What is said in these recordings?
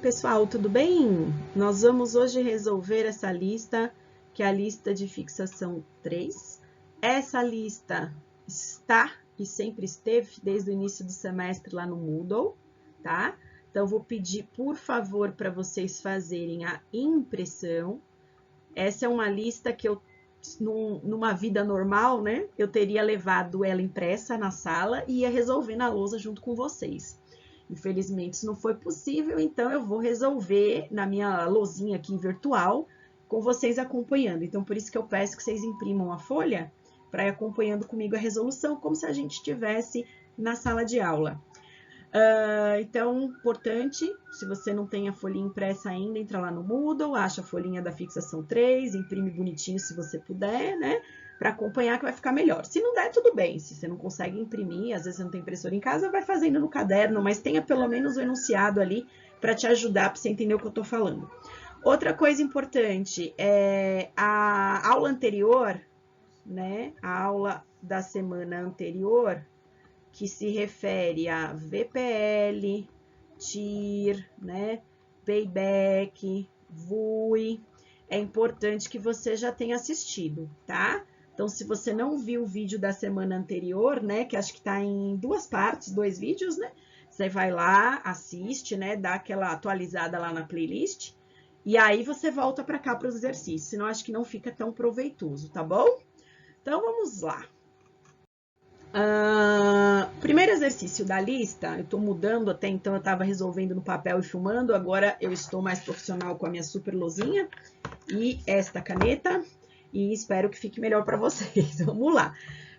pessoal, tudo bem? Nós vamos hoje resolver essa lista, que é a lista de fixação 3. Essa lista está e sempre esteve desde o início do semestre lá no Moodle, tá? Então, vou pedir, por favor, para vocês fazerem a impressão. Essa é uma lista que eu, numa vida normal, né? Eu teria levado ela impressa na sala e ia resolver na lousa junto com vocês. Infelizmente, isso não foi possível, então eu vou resolver na minha lousinha aqui virtual, com vocês acompanhando. Então, por isso que eu peço que vocês imprimam a folha para ir acompanhando comigo a resolução, como se a gente estivesse na sala de aula. Então, importante, se você não tem a folhinha impressa ainda, entra lá no Moodle, acha a folhinha da fixação 3, imprime bonitinho se você puder, né? Para acompanhar que vai ficar melhor. Se não der, tudo bem. Se você não consegue imprimir, às vezes você não tem impressora em casa, vai fazendo no caderno, mas tenha pelo menos o enunciado ali para te ajudar, para você entender o que eu estou falando. Outra coisa importante, a aula anterior, né? A aula da semana anterior, que se refere a VPL, TIR, né? Payback, VUI, é importante que você já tenha assistido, tá? Então, se você não viu o vídeo da semana anterior, né, que acho que tá em duas partes, 2 vídeos, né? Você vai lá, assiste, né, dá aquela atualizada lá na playlist, e aí você volta para cá para os exercícios, senão acho que não fica tão proveitoso, tá bom? Então, vamos lá. Primeiro exercício da lista, eu tô mudando, até então eu tava resolvendo no papel e filmando, agora eu estou mais profissional com a minha super lousinha e esta caneta, e espero que fique melhor para vocês. Vamos lá,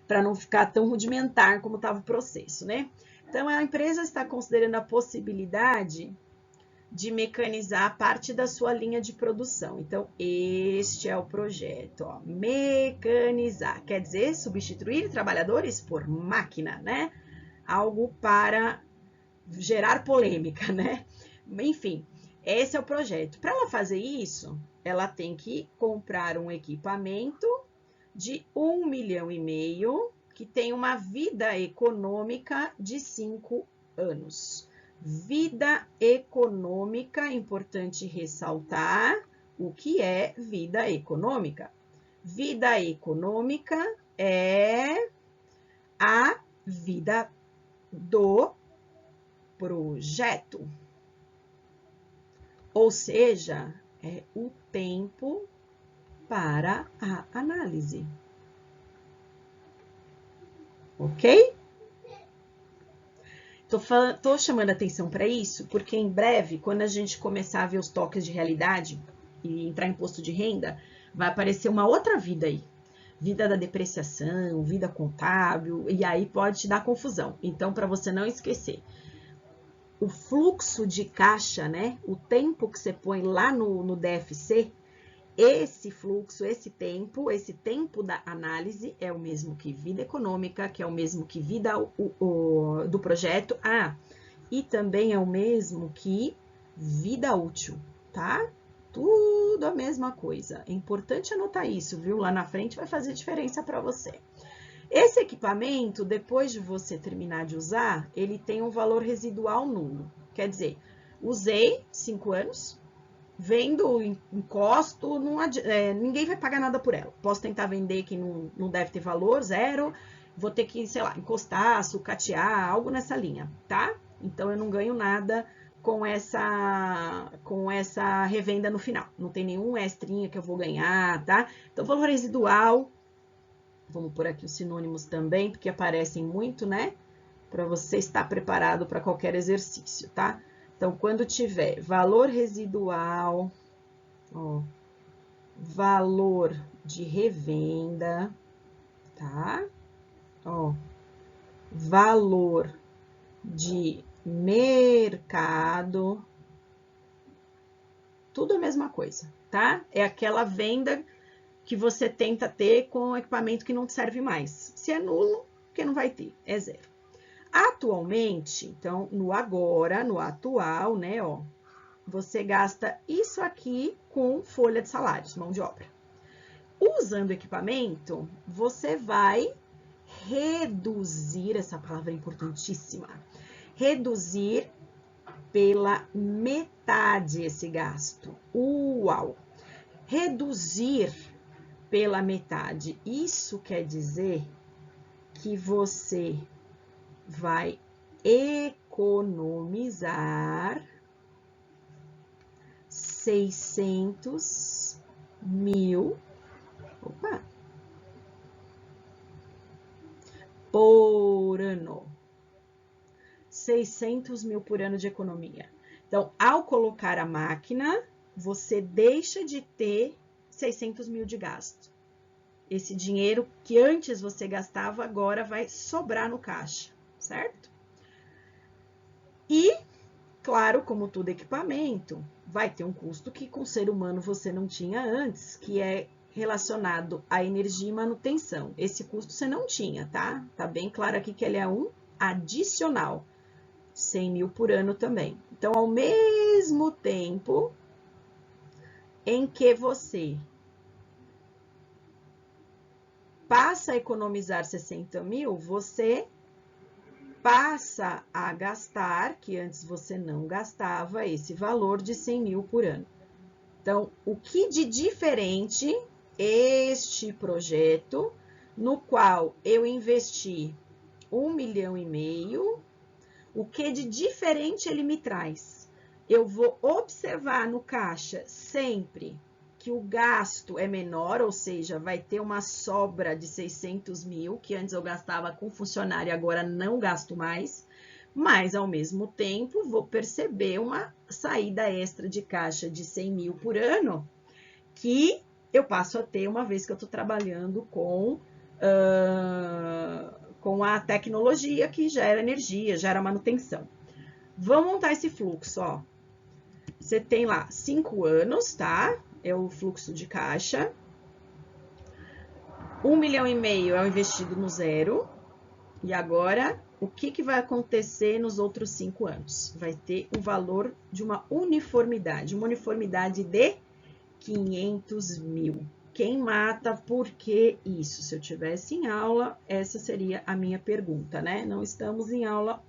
para não ficar tão rudimentar como estava o processo, né? Então, a empresa está considerando a possibilidade de mecanizar parte da sua linha de produção. Então, este é o projeto, ó, mecanizar, quer dizer, substituir trabalhadores por máquina, né? Algo para gerar polêmica, né? Enfim, esse é o projeto. Para ela fazer isso, ela tem que comprar um equipamento de 1,5 milhão, que tem uma vida econômica de 5 anos. Vida econômica, importante ressaltar o que é vida econômica. Vida econômica é a vida do projeto. Ou seja, é o tempo para a análise. Ok? Tô chamando atenção para isso, porque em breve, quando a gente começar a ver os toques de realidade e entrar em imposto de renda, vai aparecer uma outra vida aí. Vida da depreciação, vida contábil, e aí pode te dar confusão. Então, para você não esquecer, o fluxo de caixa, né? O tempo que você põe lá no DFC, esse fluxo, esse tempo da análise é o mesmo que vida econômica, que é o mesmo que vida do projeto. E também é o mesmo que vida útil, tá? Tudo a mesma coisa. É importante anotar isso, viu? Lá na frente vai fazer diferença para você. Esse equipamento, depois de você terminar de usar, ele tem um valor residual nulo. Quer dizer, usei 5 anos, vendo, encosto, ninguém vai pagar nada por ela. Posso tentar vender que não deve ter valor, zero, vou ter que, sei lá, encostar, sucatear, algo nessa linha, tá? Então, eu não ganho nada com essa revenda no final. Não tem nenhum extrinha que eu vou ganhar, tá? Então, valor residual, vamos por aqui os sinônimos também, porque aparecem muito, né? Para você estar preparado para qualquer exercício, tá? Então, quando tiver valor residual, ó, valor de revenda, tá? Ó, valor de mercado, tudo a mesma coisa, tá? É aquela venda que você tenta ter com equipamento que não te serve mais. Se é nulo, porque não vai ter, é zero. Atualmente, então, no agora, no atual, né, ó, você gasta isso aqui com folha de salários, mão de obra. Usando equipamento, você vai reduzir, essa palavra é importantíssima, reduzir pela metade esse gasto. Uau! Reduzir pela metade. Isso quer dizer que você vai economizar 600 mil por ano. 600 mil por ano de economia. Então, ao colocar a máquina, você deixa de ter 600 mil de gasto. Esse dinheiro que antes você gastava, agora vai sobrar no caixa, certo? E, claro, como todo equipamento, vai ter um custo que com o ser humano você não tinha antes, que é relacionado à energia e manutenção. Esse custo você não tinha, tá? Tá bem claro aqui que ele é um adicional. 100 mil por ano também. Então, ao mesmo tempo em que você passa a economizar 60 mil, você passa a gastar, que antes você não gastava, esse valor de 100 mil por ano. Então, o que de diferente este projeto, no qual eu investi 1,5 milhão, o que de diferente ele me traz? Eu vou observar no caixa sempre que o gasto é menor, ou seja, vai ter uma sobra de 600 mil, que antes eu gastava com funcionário, agora não gasto mais, mas ao mesmo tempo vou perceber uma saída extra de caixa de 100 mil por ano, que eu passo a ter uma vez que eu estou trabalhando com a tecnologia que gera energia, gera manutenção. Vamos montar esse fluxo, ó. Você tem lá 5 anos, tá? É o fluxo de caixa. 1,5 milhão é o investido no zero. E agora, o que vai acontecer nos outros 5 anos? Vai ter o valor de uma uniformidade de 500 mil. Quem mata, por que isso? Se eu tivesse em aula, essa seria a minha pergunta, né? Não estamos em aula,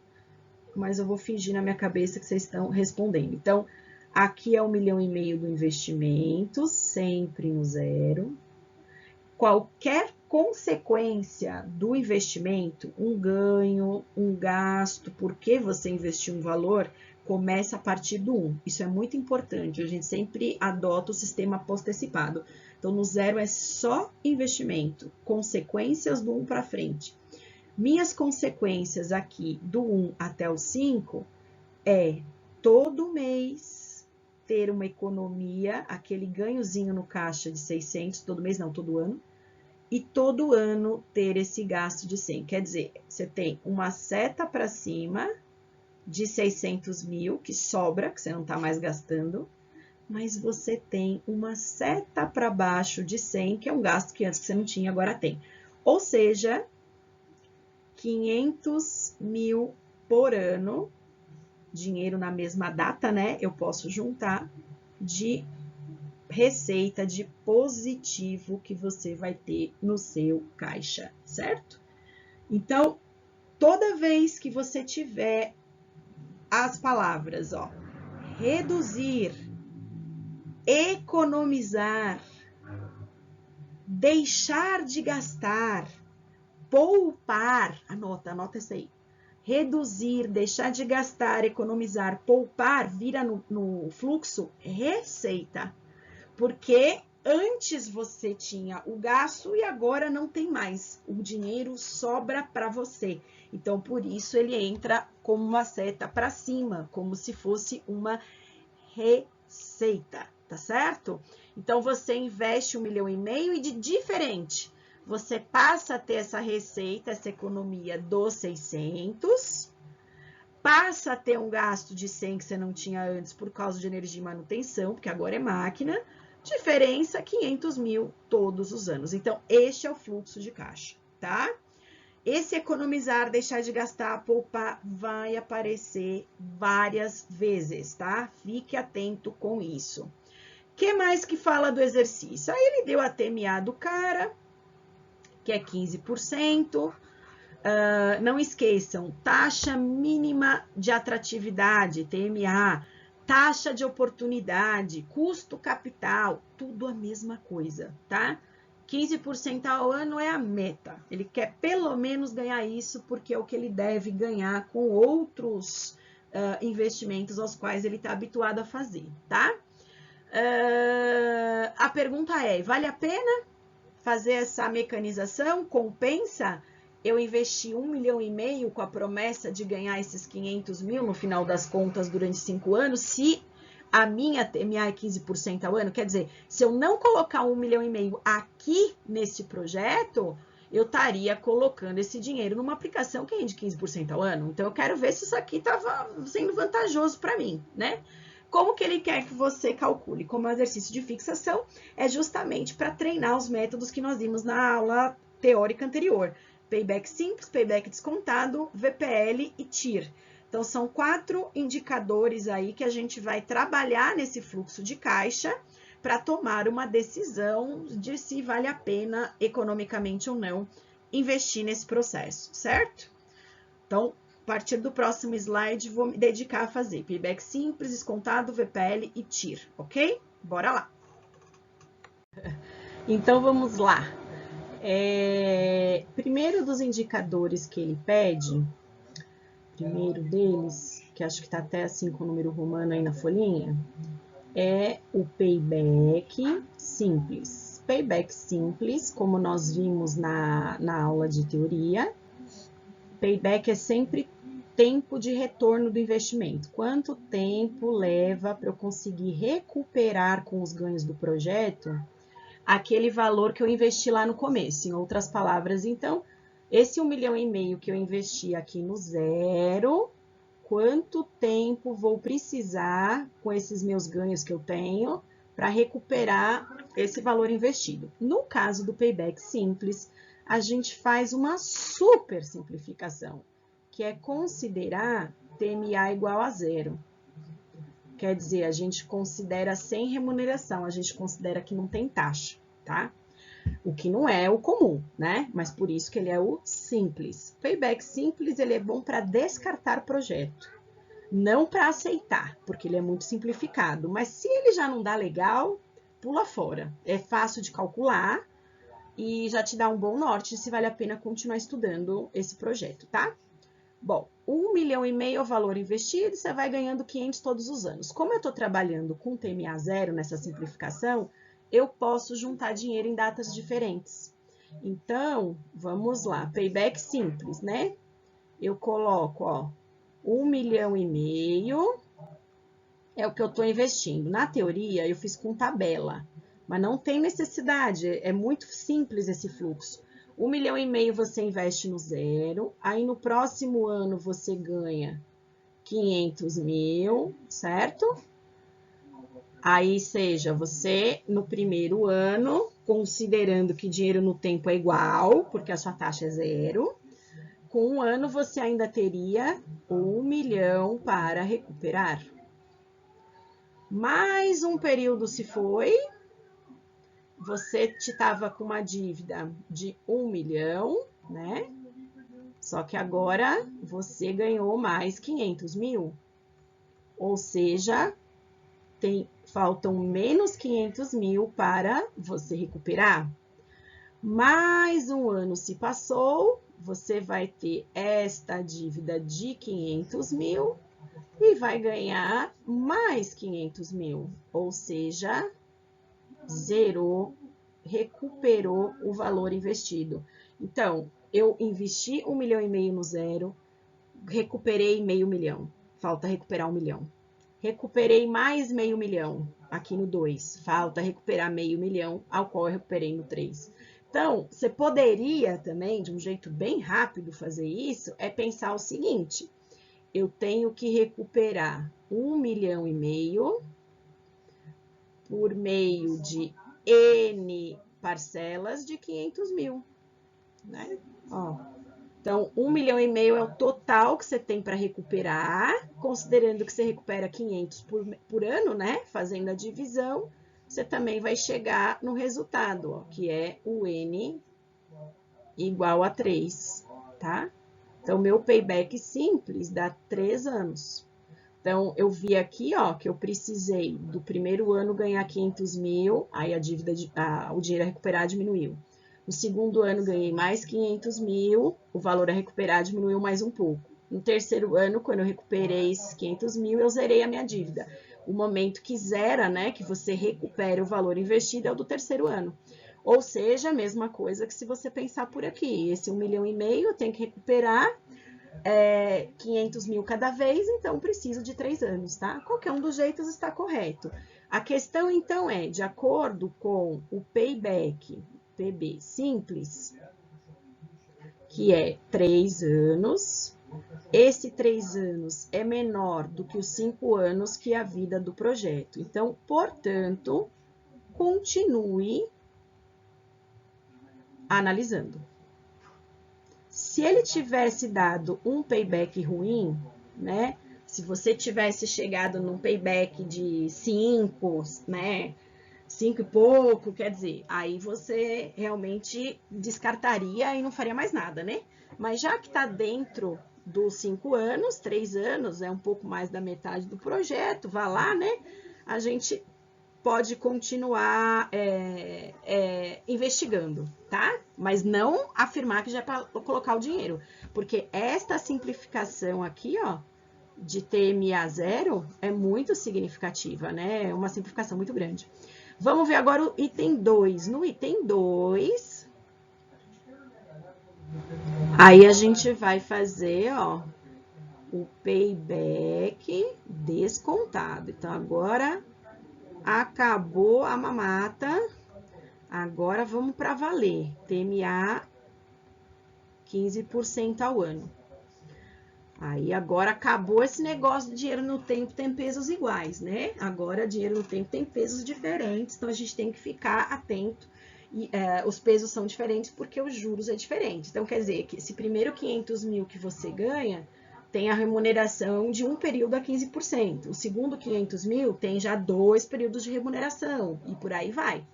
mas eu vou fingir na minha cabeça que vocês estão respondendo. Então, aqui é 1,5 milhão do investimento, sempre no zero. Qualquer consequência do investimento, um ganho, um gasto, porque você investiu um valor, começa a partir do 1. Isso é muito importante, a gente sempre adota o sistema post-antecipado. Então, no zero é só investimento, consequências do 1 para frente. Minhas consequências aqui, do 1 até o 5, é todo mês ter uma economia, aquele ganhozinho no caixa de 600, todo mês não, todo ano, e todo ano ter esse gasto de 100. Quer dizer, você tem uma seta para cima de 600 mil, que sobra, que você não está mais gastando, mas você tem uma seta para baixo de 100, que é um gasto que antes você não tinha, agora tem. Ou seja, 500 mil por ano, dinheiro na mesma data, né? Eu posso juntar de receita de positivo que você vai ter no seu caixa, certo? Então, toda vez que você tiver as palavras, ó, reduzir, economizar, deixar de gastar, poupar, anota isso aí. Reduzir, deixar de gastar, economizar, poupar, vira no fluxo receita. Porque antes você tinha o gasto e agora não tem mais. O dinheiro sobra para você. Então, por isso ele entra como uma seta para cima, como se fosse uma receita, tá certo? Então, você investe 1,5 milhão e de diferente, você passa a ter essa receita, essa economia dos 600, passa a ter um gasto de 100 que você não tinha antes por causa de energia e manutenção, porque agora é máquina, diferença 500 mil todos os anos. Então, este é o fluxo de caixa, tá? Esse economizar, deixar de gastar, poupar, vai aparecer várias vezes, tá? Fique atento com isso. O que mais que fala do exercício? Aí ele deu a TMA do cara, que é 15%. Não esqueçam, taxa mínima de atratividade, TMA, taxa de oportunidade, custo capital, tudo a mesma coisa, tá? 15% ao ano é a meta. Ele quer pelo menos ganhar isso, porque é o que ele deve ganhar com outros investimentos aos quais ele está habituado a fazer, tá? A pergunta é, vale a pena fazer essa mecanização? Compensa eu investir 1,5 milhão com a promessa de ganhar esses 500 mil no final das contas durante 5 anos, se a minha TMA é 15% ao ano? Quer dizer, se eu não colocar 1,5 milhão aqui nesse projeto, eu estaria colocando esse dinheiro numa aplicação que rende 15% ao ano. Então, eu quero ver se isso aqui estava sendo vantajoso para mim, né? Como que ele quer que você calcule? Como exercício de fixação, é justamente para treinar os métodos que nós vimos na aula teórica anterior. Payback simples, payback descontado, VPL e TIR. Então, são 4 indicadores aí que a gente vai trabalhar nesse fluxo de caixa para tomar uma decisão de se vale a pena, economicamente ou não, investir nesse processo, certo? Então, a partir do próximo slide, vou me dedicar a fazer payback simples, descontado, VPL e TIR, ok? Bora lá! Então, vamos lá. Primeiro dos indicadores que ele pede, primeiro deles, que acho que está até assim com o número romano aí na folhinha, é o payback simples. Payback simples, como nós vimos na aula de teoria, payback é sempre tempo de retorno do investimento. Quanto tempo leva para eu conseguir recuperar com os ganhos do projeto aquele valor que eu investi lá no começo? Em outras palavras, então, esse 1,5 milhão que eu investi aqui no zero, quanto tempo vou precisar com esses meus ganhos que eu tenho para recuperar esse valor investido? No caso do payback simples, a gente faz uma super simplificação, que é considerar TMA igual a zero. Quer dizer, a gente considera sem remuneração, a gente considera que não tem taxa, tá? O que não é o comum, né? Mas por isso que ele é o simples. Payback simples, ele é bom para descartar projeto, não para aceitar, porque ele é muito simplificado. Mas se ele já não dá legal, pula fora. É fácil de calcular e já te dá um bom norte se vale a pena continuar estudando esse projeto, tá? Bom, 1,5 milhão é o valor investido, você vai ganhando 500 todos os anos. Como eu estou trabalhando com TMA zero nessa simplificação, eu posso juntar dinheiro em datas diferentes. Então, vamos lá, payback simples, né? Eu coloco, ó, 1,5 milhão é o que eu estou investindo. Na teoria, eu fiz com tabela, mas não tem necessidade, é muito simples esse fluxo. 1,5 milhão você investe no zero, aí no próximo ano você ganha 500 mil, certo? Aí, seja, você no primeiro ano, considerando que dinheiro no tempo é igual, porque a sua taxa é zero, com um ano você ainda teria 1 milhão para recuperar. Mais um período se foi, você estava com uma dívida de 1 milhão, né? Só que agora você ganhou mais 500 mil. Ou seja, faltam menos 500 mil para você recuperar. Mais um ano se passou, você vai ter esta dívida de 500 mil e vai ganhar mais 500 mil. Ou seja, zerou, recuperou o valor investido. Então, eu investi 1,5 milhão no zero, recuperei meio milhão. Falta recuperar 1 milhão. Recuperei mais meio milhão aqui no 2. Falta recuperar meio milhão, ao qual eu recuperei no 3. Então, você poderia também, de um jeito bem rápido, fazer isso, é pensar o seguinte: eu tenho que recuperar 1,5 milhão por meio de N parcelas de 500 mil, né? Ó, então, 1,5 milhão é o total que você tem para recuperar, considerando que você recupera 500 por ano, né? Fazendo a divisão, você também vai chegar no resultado, ó, que é o N igual a 3. tá? Então, meu payback simples dá 3 anos. Então, eu vi aqui, ó, que eu precisei do primeiro ano ganhar 500 mil, aí o dinheiro a recuperar diminuiu. No segundo ano, ganhei mais 500 mil, o valor a recuperar diminuiu mais um pouco. No terceiro ano, quando eu recuperei esses 500 mil, eu zerei a minha dívida. O momento que zera, né, que você recupera o valor investido é o do terceiro ano. Ou seja, a mesma coisa que se você pensar por aqui. Esse 1,5 milhão eu tenho que recuperar 500 mil cada vez, então preciso de 3 anos, tá? Qualquer um dos jeitos está correto. A questão, então, é, de acordo com o payback, PB simples, que é 3 anos, esse 3 anos é menor do que os 5 anos que é a vida do projeto. Então, portanto, continue analisando. Se ele tivesse dado um payback ruim, né? Se você tivesse chegado num payback de 5, né? 5 e pouco, quer dizer, aí você realmente descartaria e não faria mais nada, né? Mas já que está dentro dos 5 anos, 3 anos, é um pouco mais da metade do projeto, vá lá, né? A gente pode continuar investigando, tá? Mas não afirmar que já é para colocar o dinheiro, porque esta simplificação aqui, ó, de TMA 0 é muito significativa, né? É uma simplificação muito grande. Vamos ver agora o item 2. No item 2, aí a gente vai fazer, ó, o payback descontado. Então, agora acabou a mamata, agora vamos para valer. TMA 15% ao ano. Aí agora acabou esse negócio de dinheiro no tempo tem pesos iguais, né? Agora dinheiro no tempo tem pesos diferentes, então a gente tem que ficar atento. E, os pesos são diferentes porque os juros é diferente. Então quer dizer que esse primeiro 500 mil que você ganha tem a remuneração de um período a 15%. O segundo 500 mil tem já 2 períodos de remuneração e por aí vai.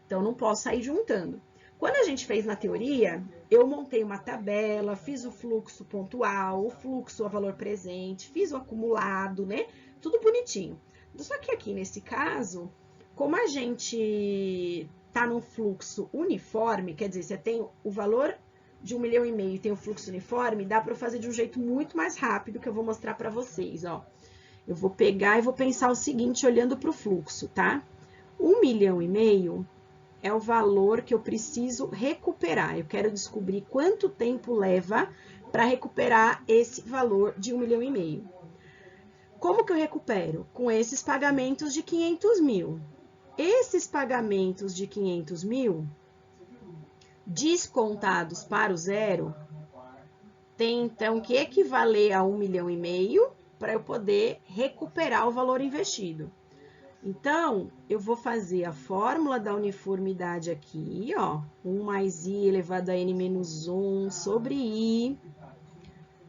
Então não posso sair juntando. Quando a gente fez na teoria, eu montei uma tabela, fiz o fluxo pontual, o fluxo a valor presente, fiz o acumulado, né? Tudo bonitinho. Só que aqui nesse caso, como a gente tá num fluxo uniforme, quer dizer, você tem o valor de 1,5 milhão e tem o fluxo uniforme, dá para fazer de um jeito muito mais rápido que eu vou mostrar para vocês, ó. Eu vou pegar e vou pensar o seguinte, olhando para o fluxo, tá? 1,5 milhão é o valor que eu preciso recuperar. Eu quero descobrir quanto tempo leva para recuperar esse valor de 1,5 milhão. Como que eu recupero? Com esses pagamentos de 500 mil. Esses pagamentos de 500 mil, descontados para o zero, tem então que equivaler a 1,5 milhão para eu poder recuperar o valor investido. Então, eu vou fazer a fórmula da uniformidade aqui, ó. 1 mais i elevado a n menos 1 sobre i.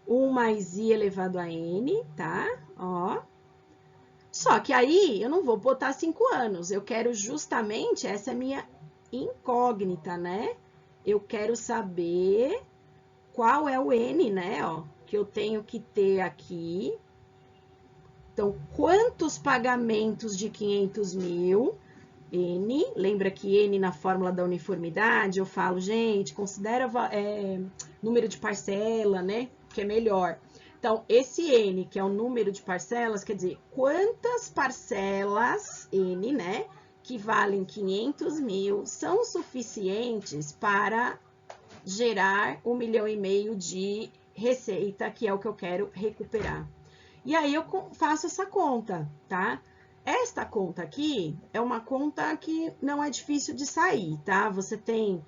1 mais i elevado a n, tá? Ó. Só que aí, eu não vou botar 5 anos. Eu quero justamente, essa é a minha incógnita, né? Eu quero saber qual é o n, né? Ó, que eu tenho que ter aqui. Então, quantos pagamentos de 500 mil, N, lembra que N na fórmula da uniformidade, eu falo, gente, considera número de parcela, né, que é melhor. Então, esse N, que é o número de parcelas, quer dizer, quantas parcelas, N, né, que valem 500 mil, são suficientes para gerar 1,5 milhão de receita, que é o que eu quero recuperar. E aí eu faço essa conta, tá? Esta conta aqui é uma conta que não é difícil de sair, tá? Você tem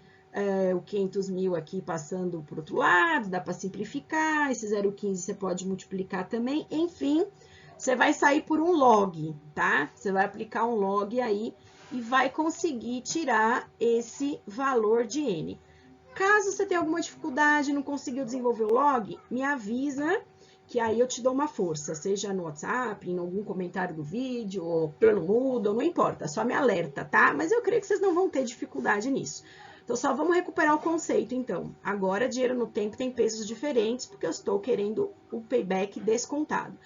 o 500 mil aqui passando para o outro lado, dá para simplificar, esse 0,15 você pode multiplicar também, enfim, você vai sair por um log, tá? Você vai aplicar um log aí e vai conseguir tirar esse valor de N. Caso você tenha alguma dificuldade e não conseguiu desenvolver o log, me avisa que aí eu te dou uma força, seja no WhatsApp, em algum comentário do vídeo, ou plano Moodle, não importa, só me alerta, tá? Mas eu creio que vocês não vão ter dificuldade nisso. Então, só vamos recuperar o conceito, então. Agora, dinheiro no tempo tem pesos diferentes, porque eu estou querendo o payback descontado.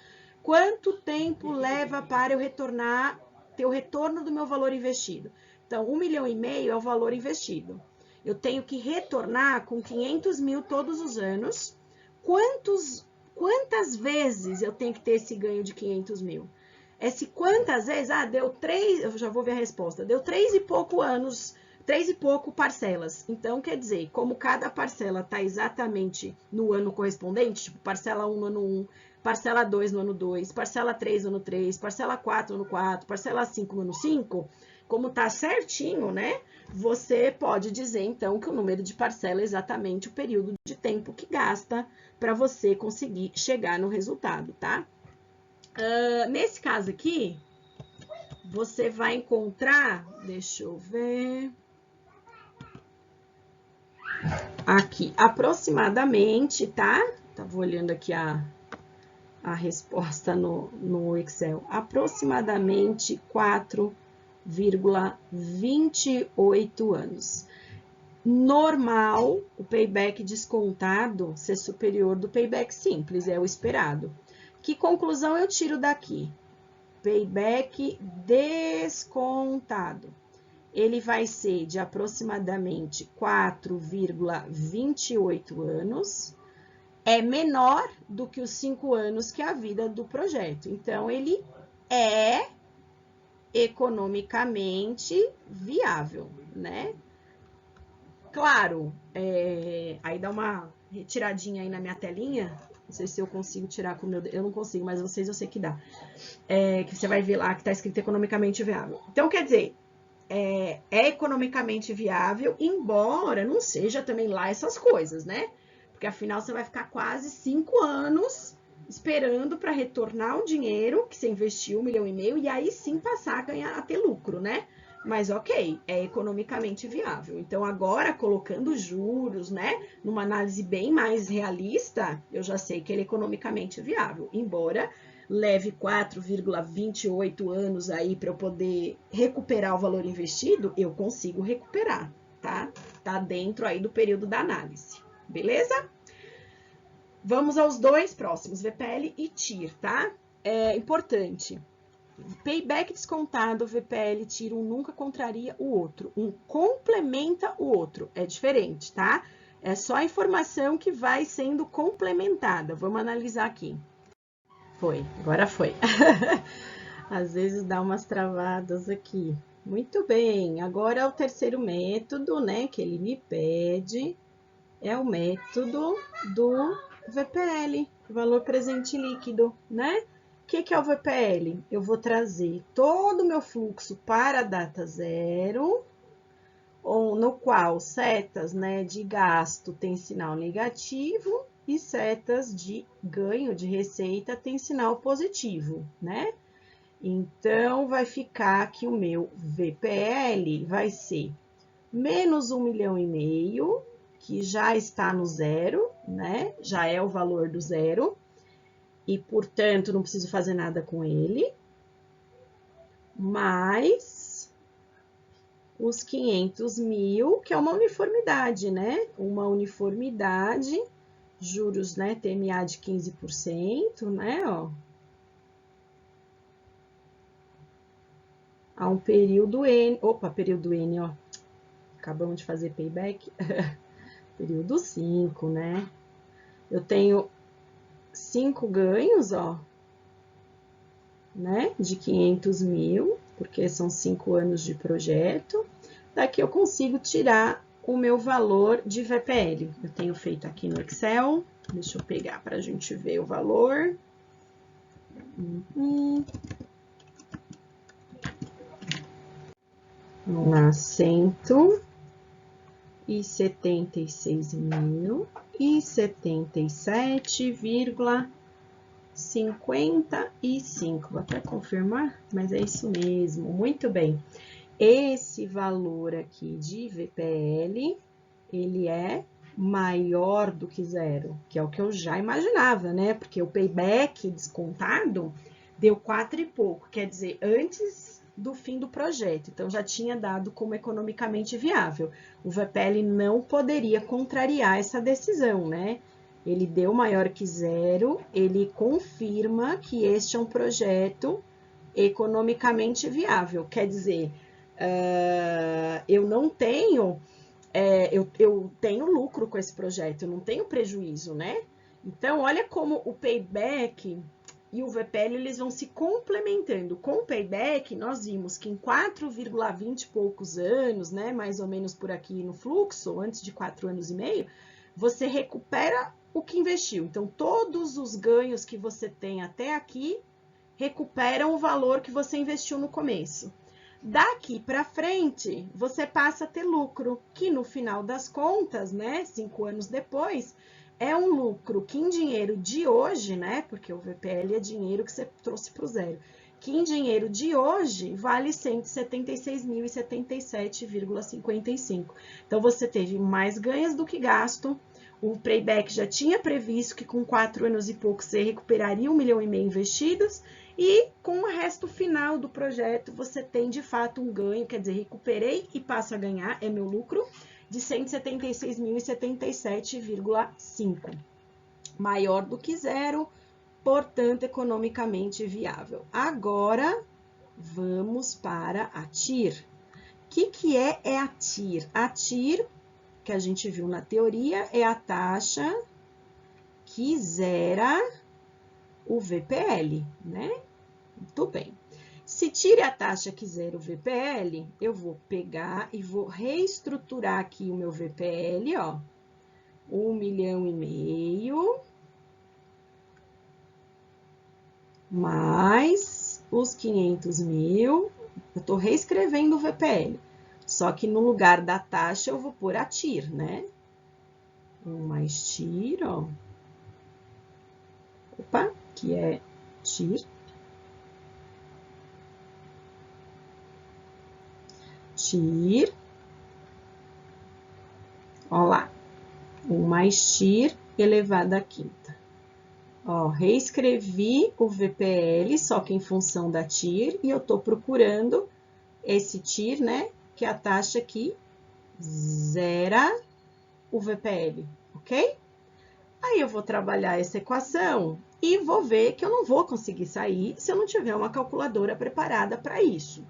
Quanto tempo leva para eu retornar, ter o retorno do meu valor investido? Então, 1,5 milhão é o valor investido. Eu tenho que retornar com 500 mil todos os anos. Quantas vezes eu tenho que ter esse ganho de 500 mil? Quantas vezes? Deu 3, eu já vou ver a resposta. Deu 3 e pouco anos, 3 e pouco parcelas. Então, quer dizer, como cada parcela está exatamente no ano correspondente, tipo, parcela 1 no ano 1, parcela 2 no ano 2, parcela 3 no ano 3, parcela 4 no ano 4, parcela 5 no ano 5, como tá certinho, né? Você pode dizer, então, que o número de parcela é exatamente o período de tempo que gasta para você conseguir chegar no resultado, tá? Nesse caso aqui, você vai encontrar, deixa eu ver, aqui, aproximadamente, tá? Tava olhando aqui a resposta no Excel, aproximadamente 4,28 anos. Normal, o payback descontado ser superior do payback simples, é o esperado. Que conclusão eu tiro daqui? Payback descontado. Ele vai ser de aproximadamente 4,28 anos. É menor do que os 5 anos que é a vida do projeto. Então, ele é economicamente viável, né? Claro, aí dá uma retiradinha aí na minha telinha. Não sei se eu consigo tirar com o meu... Eu não consigo, mas vocês eu sei que dá. Que você vai ver lá que está escrito economicamente viável. Então, quer dizer, é economicamente viável, embora não seja também lá essas coisas, né? Porque afinal você vai ficar quase 5 anos esperando para retornar o dinheiro que você investiu, 1,5 milhão, e aí sim passar a ter lucro, né? Mas ok, é economicamente viável. Então agora, colocando juros, né, numa análise bem mais realista, eu já sei que ele é economicamente viável, embora leve 4,28 anos aí para eu poder recuperar o valor investido, eu consigo recuperar, tá? Tá dentro aí do período da análise, beleza? Vamos aos dois próximos, VPL e TIR, tá? É importante. Payback descontado, VPL, TIR, um nunca contraria o outro. Um complementa o outro. É diferente, tá? É só a informação que vai sendo complementada. Vamos analisar aqui. Foi, agora foi. Às vezes dá umas travadas aqui. Muito bem, agora é o terceiro método, né, que ele me pede. É o método do VPL, valor presente líquido, né? O que é o VPL? Eu vou trazer todo o meu fluxo para a data zero, no qual setas, né, de gasto tem sinal negativo e setas de ganho de receita tem sinal positivo, né? Então, vai ficar que o meu VPL vai ser menos 1,5 milhão, que já está no zero, né? Já é o valor do zero. E, portanto, não preciso fazer nada com ele. Mais os 500 mil, que é uma uniformidade, né? Uma uniformidade, juros, né? TMA de 15%, né? Ó. A um período N. Opa, período N, ó. Acabamos de fazer payback. Período 5, né? Eu tenho 5 ganhos, ó, né? De 500 mil, porque são 5 anos de projeto. Daqui eu consigo tirar o meu valor de VPL. Eu tenho feito aqui no Excel. Deixa eu pegar para a gente ver o valor. Vamos lá, 177,55. Vou até confirmar, mas é isso mesmo. Muito bem. Esse valor aqui de VPL, ele é maior do que zero, que é o que eu já imaginava, né? Porque o payback descontado deu 4 e pouco. Quer dizer, antes do fim do projeto. Então, já tinha dado como economicamente viável. O VPL não poderia contrariar essa decisão, né? Ele deu maior que zero, ele confirma que este é um projeto economicamente viável. Quer dizer, eu não tenho, eu tenho lucro com esse projeto, eu não tenho prejuízo, né? Então, olha como o payback e o VPL, eles vão se complementando. Com o payback, nós vimos que em 4,20 e poucos anos, né, mais ou menos por aqui no fluxo, antes de 4 anos e meio, você recupera o que investiu. Então, todos os ganhos que você tem até aqui recuperam o valor que você investiu no começo. Daqui para frente, você passa a ter lucro, que no final das contas, né, 5 anos depois, é um lucro que em dinheiro de hoje, né, porque o VPL é dinheiro que você trouxe para o zero, que em dinheiro de hoje vale 176.077,55. Então, você teve mais ganhos do que gasto. O payback já tinha previsto que com 4 anos e pouco você recuperaria 1,5 milhão investidos, e com o resto final do projeto você tem de fato um ganho, quer dizer, recuperei e passo a ganhar, é meu lucro, de 176.077,5. Maior do que zero, portanto, economicamente viável. Agora, vamos para a TIR. O que é a TIR? A TIR, que a gente viu na teoria, é a taxa que zera o VPL, né? Muito bem. Se tire a taxa que zera o VPL, eu vou pegar e vou reestruturar aqui o meu VPL, ó. 1,5 milhão mais os 500 mil. Eu tô reescrevendo o VPL. Só que no lugar da taxa eu vou pôr a TIR, né? 1 mais TIR, ó. Opa, que é TIR. TIR. Ó lá. 1 mais TIR elevado à quinta. Ó, reescrevi o VPL, só que em função da TIR, e eu tô procurando esse TIR, né? Que é a taxa que zera o VPL, ok? Aí eu vou trabalhar essa equação e vou ver que eu não vou conseguir sair se eu não tiver uma calculadora preparada para isso.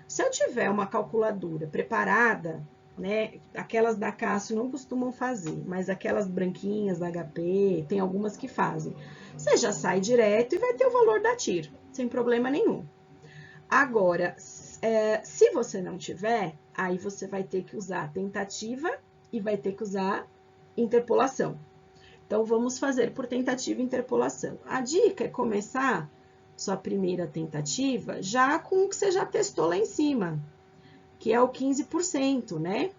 Se eu tiver uma calculadora preparada, né, aquelas da Cássio não costumam fazer, mas aquelas branquinhas da HP, tem algumas que fazem. Você já sai direto e vai ter o valor da TIR, sem problema nenhum. Agora, se você não tiver, aí você vai ter que usar a tentativa e vai ter que usar interpolação. Então, vamos fazer por tentativa e interpolação. A dica é começar sua primeira tentativa já com o que você já testou lá em cima, que é o 15%, né?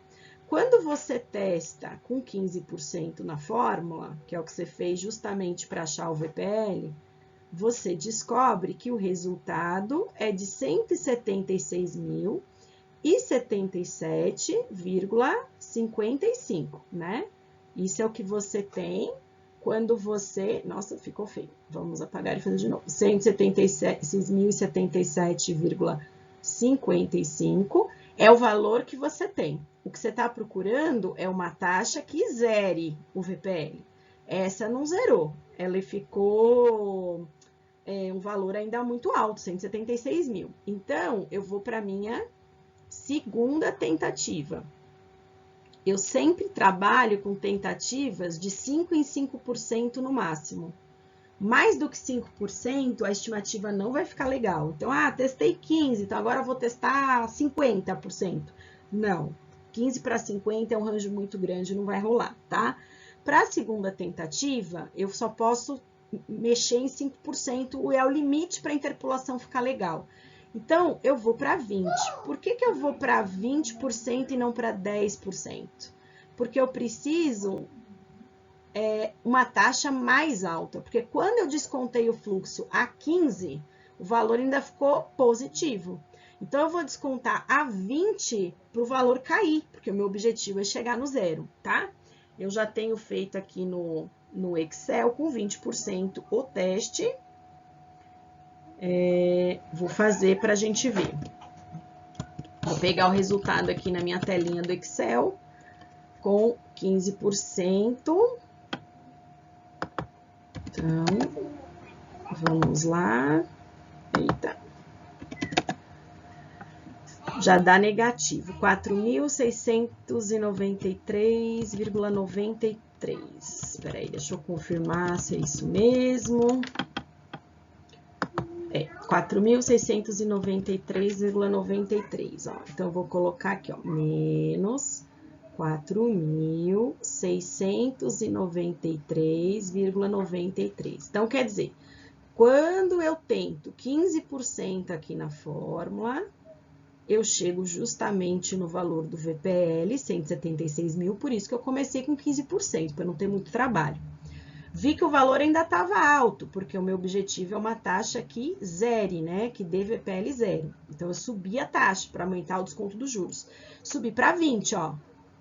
Quando você testa com 15% na fórmula, que é o que você fez justamente para achar o VPL, você descobre que o resultado é de 176.077,55, né? Isso é o que você tem quando você... Nossa, ficou feio. Vamos apagar e fazer de novo. 176.077,55 é o valor que você tem. O que você está procurando é uma taxa que zere o VPL. Essa não zerou. Ela ficou um valor ainda muito alto, 176 mil. Então, eu vou para a minha segunda tentativa. Eu sempre trabalho com tentativas de 5 em 5% no máximo. Mais do que 5%, a estimativa não vai ficar legal. Então, testei 15%, então agora eu vou testar 50%. Não, 15 para 50 é um range muito grande, não vai rolar, tá? Para a segunda tentativa, eu só posso mexer em 5%, é o limite para a interpolação ficar legal. Então, eu vou para 20%. Por que eu vou para 20% e não para 10%? Porque eu preciso uma taxa mais alta. Porque quando eu descontei o fluxo a 15%, o valor ainda ficou positivo. Então, eu vou descontar a 20% para o valor cair, porque o meu objetivo é chegar no zero, tá? Eu já tenho feito aqui no Excel com 20% o teste. Vou fazer para a gente ver. Vou pegar o resultado aqui na minha telinha do Excel com 15%. Então, vamos lá. Eita. Já dá negativo, 4.693,93. Espera aí, deixa eu confirmar se é isso mesmo. É, 4.693,93, ó. Então, eu vou colocar aqui, ó, menos 4.693,93. Então, quer dizer, quando eu tento 15% aqui na fórmula, eu chego justamente no valor do VPL, 176 mil, por isso que eu comecei com 15%, para não ter muito trabalho. Vi que o valor ainda estava alto, porque o meu objetivo é uma taxa que zere, né? Que dê VPL zero. Então, eu subi a taxa para aumentar o desconto dos juros. Subi para 20, ó.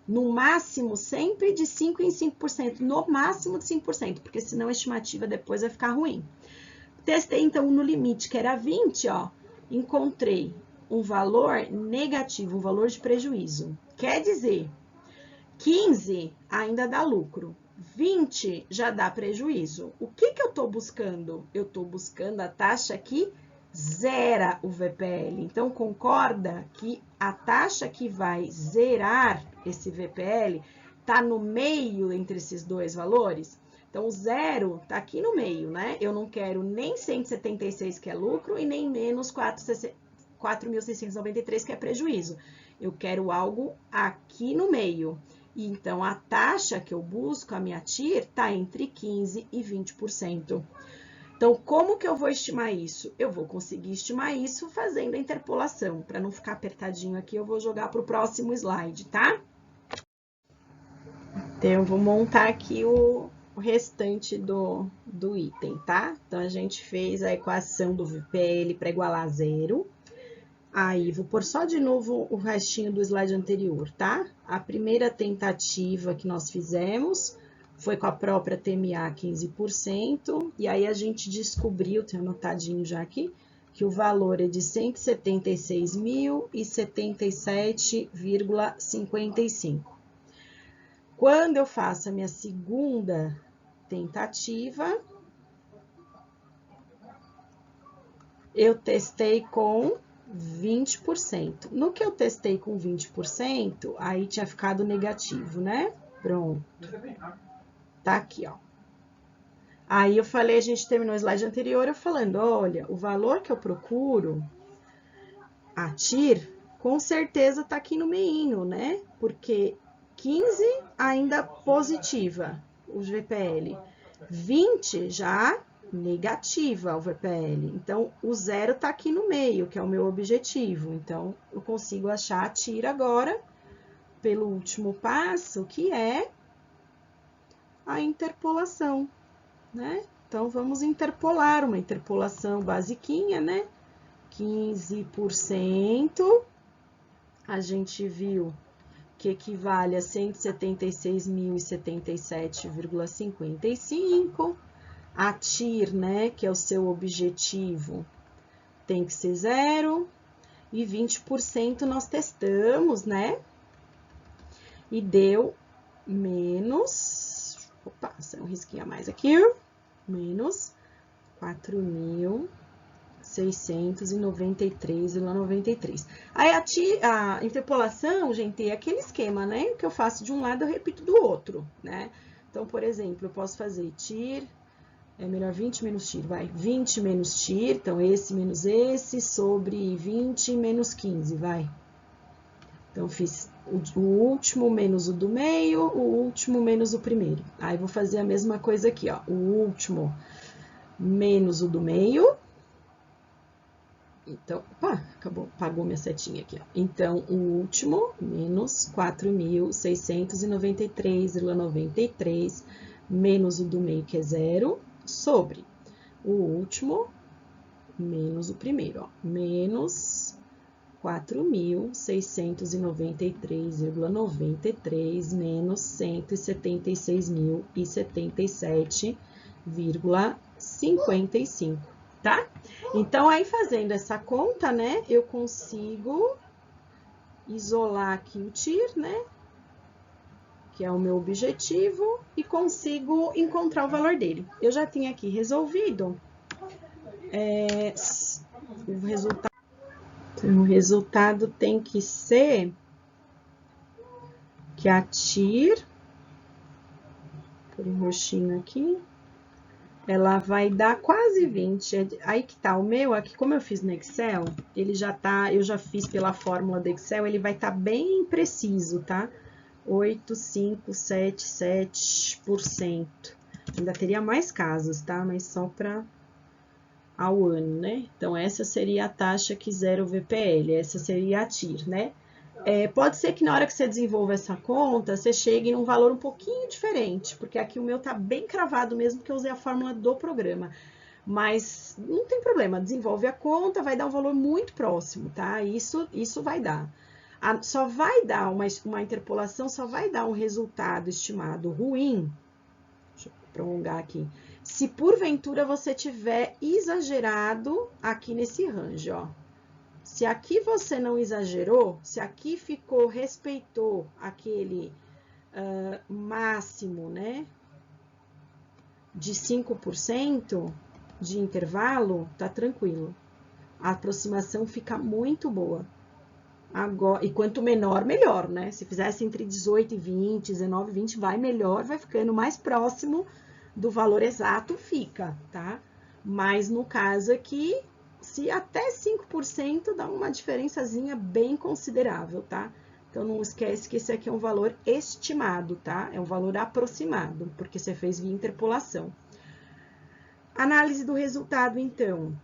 No máximo, sempre de 5 em 5%. No máximo de 5%, porque senão a estimativa depois vai ficar ruim. Testei, então, no limite, que era 20, ó. Encontrei um valor negativo, um valor de prejuízo. Quer dizer, 15 ainda dá lucro, 20 já dá prejuízo. O que eu estou buscando? Eu estou buscando a taxa que zera o VPL. Então, concorda que a taxa que vai zerar esse VPL está no meio entre esses dois valores? Então, o zero está aqui no meio, né? Eu não quero nem 176, que é lucro, e nem menos 4.693, que é prejuízo. Eu quero algo aqui no meio. E então, a taxa que eu busco, a minha TIR, está entre 15% e 20%. Então, como que eu vou estimar isso? Eu vou conseguir estimar isso fazendo a interpolação. Para não ficar apertadinho aqui, eu vou jogar para o próximo slide, tá? Então, eu vou montar aqui o restante do item, tá? Então, a gente fez a equação do VPL para igualar a zero. Aí, vou pôr só de novo o restinho do slide anterior, tá? A primeira tentativa que nós fizemos foi com a própria TMA 15%, e aí a gente descobriu, tem anotadinho já aqui, que o valor é de 176.077,55. Quando eu faço a minha segunda tentativa, eu testei com 20%. No que eu testei com 20%, aí tinha ficado negativo, né? Pronto. Tá aqui, ó. Aí eu falei, a gente terminou o slide anterior, eu falando, olha, o valor que eu procuro, a TIR, com certeza tá aqui no meinho, né? Porque 15 ainda positiva, o VPL. 20 já negativa o VPL. Então, o zero está aqui no meio, que é o meu objetivo. Então, eu consigo achar a TIR agora pelo último passo, que é a interpolação, né? Então, vamos interpolar, uma interpolação basiquinha, né? 15%, a gente viu que equivale a 176.077,55. A TIR, né, que é o seu objetivo, tem que ser zero. E 20% nós testamos, né? E deu menos... Opa, saiu um risquinho a mais aqui. Menos 4.693,93. Aí a interpolação, gente, é aquele esquema, né? Que eu faço de um lado, eu repito do outro, né? Então, por exemplo, eu posso fazer TIR... É melhor 20 menos TIR, vai. 20 menos TIR, então esse menos esse, sobre 20 menos 15, vai. Então, fiz o último menos o do meio, o último menos o primeiro. Aí, vou fazer a mesma coisa aqui, ó. O último menos o do meio. Então, opa, acabou, apagou minha setinha aqui, ó. Então, o último menos 4.693,93, menos o do meio, que é zero, sobre o último menos o primeiro, ó, menos 4.693,93 menos 176.077,55, tá? Então, aí fazendo essa conta, né, eu consigo isolar aqui o TIR, né? Que é o meu objetivo, e consigo encontrar o valor dele. Eu já tenho aqui resolvido o resultado tem que ser que a TIR, por um roxinho aqui, ela vai dar quase 20. Aí que tá, o meu aqui, como eu fiz no Excel, ele já tá, eu já fiz pela fórmula do Excel, ele vai estar bem preciso, tá? 8,577%. Ainda teria mais casos, tá? Mas só para ao ano, né? Então, essa seria a taxa que zera o VPL, essa seria a TIR, né? Pode ser que na hora que você desenvolva essa conta, você chegue num valor um pouquinho diferente, porque aqui o meu tá bem cravado mesmo, porque eu usei a fórmula do programa. Mas não tem problema, desenvolve a conta, vai dar um valor muito próximo, tá? Isso vai dar. Só vai dar uma interpolação, só vai dar um resultado estimado ruim. Deixa eu prolongar aqui. Se porventura você tiver exagerado aqui nesse range, ó. Se aqui você não exagerou, se aqui respeitou aquele máximo, né, de 5% de intervalo, tá tranquilo. A aproximação fica muito boa. Agora, e quanto menor, melhor, né? Se fizesse entre 18 e 20, 19 e 20, vai melhor, vai ficando mais próximo do valor exato, fica, tá? Mas no caso aqui, se até 5% dá uma diferençazinha bem considerável, tá? Então, não esquece que esse aqui é um valor estimado, tá? É um valor aproximado, porque você fez via interpolação. Análise do resultado, então.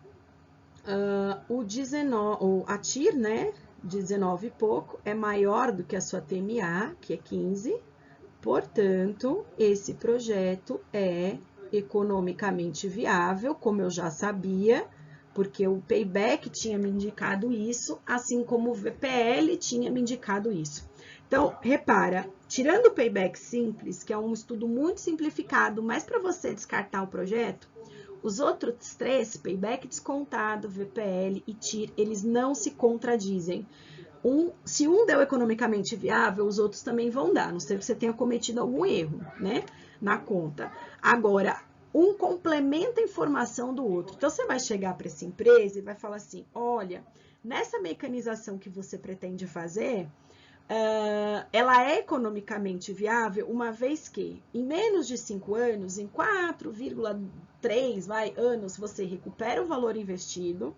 A TIR, né, de 19 e pouco, é maior do que a sua TMA, que é 15. Portanto, esse projeto é economicamente viável, como eu já sabia, porque o payback tinha me indicado isso, assim como o VPL tinha me indicado isso. Então, repara, tirando o payback simples, que é um estudo muito simplificado, mas para você descartar o projeto, os outros três, payback descontado, VPL e TIR, eles não se contradizem. Se um deu economicamente viável, os outros também vão dar, a não ser que você tenha cometido algum erro, né, na conta. Agora, um complementa a informação do outro. Então, você vai chegar para essa empresa e vai falar assim, olha, nessa mecanização que você pretende fazer, ela é economicamente viável, uma vez que em menos de 5 anos, em 4,3 anos, você recupera o valor investido,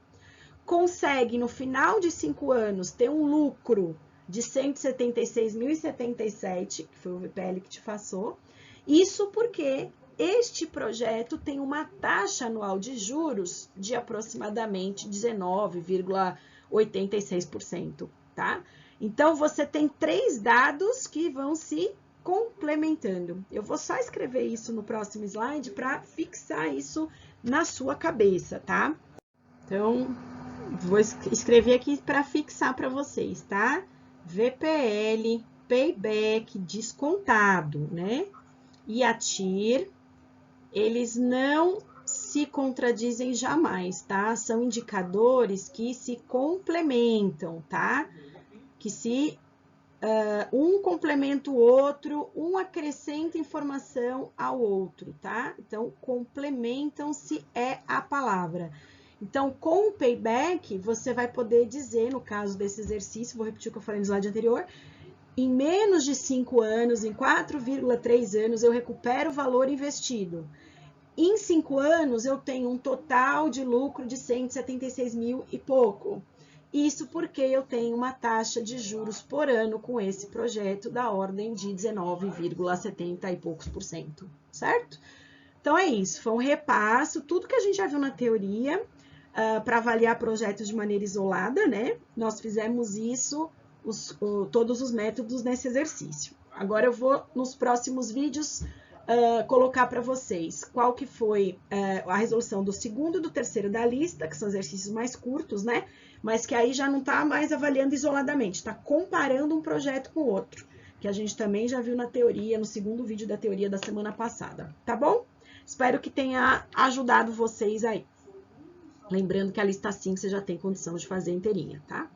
consegue no final de 5 anos ter um lucro de 176.077, que foi o VPL que te passou. Isso porque este projeto tem uma taxa anual de juros de aproximadamente 19,86%, tá? Então, você tem 3 dados que vão se complementando. Eu vou só escrever isso no próximo slide para fixar isso na sua cabeça, tá? Então, vou escrever aqui para fixar para vocês, tá? VPL, payback descontado, né? E a TIR, eles não se contradizem jamais, tá? São indicadores que se complementam, tá? Que se um complementa o outro, um acrescenta informação ao outro, tá? Então, complementam-se é a palavra. Então, com o payback, você vai poder dizer, no caso desse exercício, vou repetir o que eu falei no slide anterior, em menos de 5 anos, em 4,3 anos, eu recupero o valor investido. Em 5 anos, eu tenho um total de lucro de 176 mil e pouco. Isso porque eu tenho uma taxa de juros por ano com esse projeto da ordem de 19,70 e poucos por cento, certo? Então, é isso. Foi um repasso, tudo que a gente já viu na teoria, para avaliar projetos de maneira isolada, né? Nós fizemos isso, todos os métodos nesse exercício. Agora, eu vou, nos próximos vídeos, colocar para vocês qual que foi a resolução do segundo e do terceiro da lista, que são exercícios mais curtos, né? Mas que aí já não está mais avaliando isoladamente, está comparando um projeto com o outro, que a gente também já viu na teoria, no segundo vídeo da teoria da semana passada, tá bom? Espero que tenha ajudado vocês aí. Lembrando que a lista 5 você já tem condição de fazer inteirinha, tá?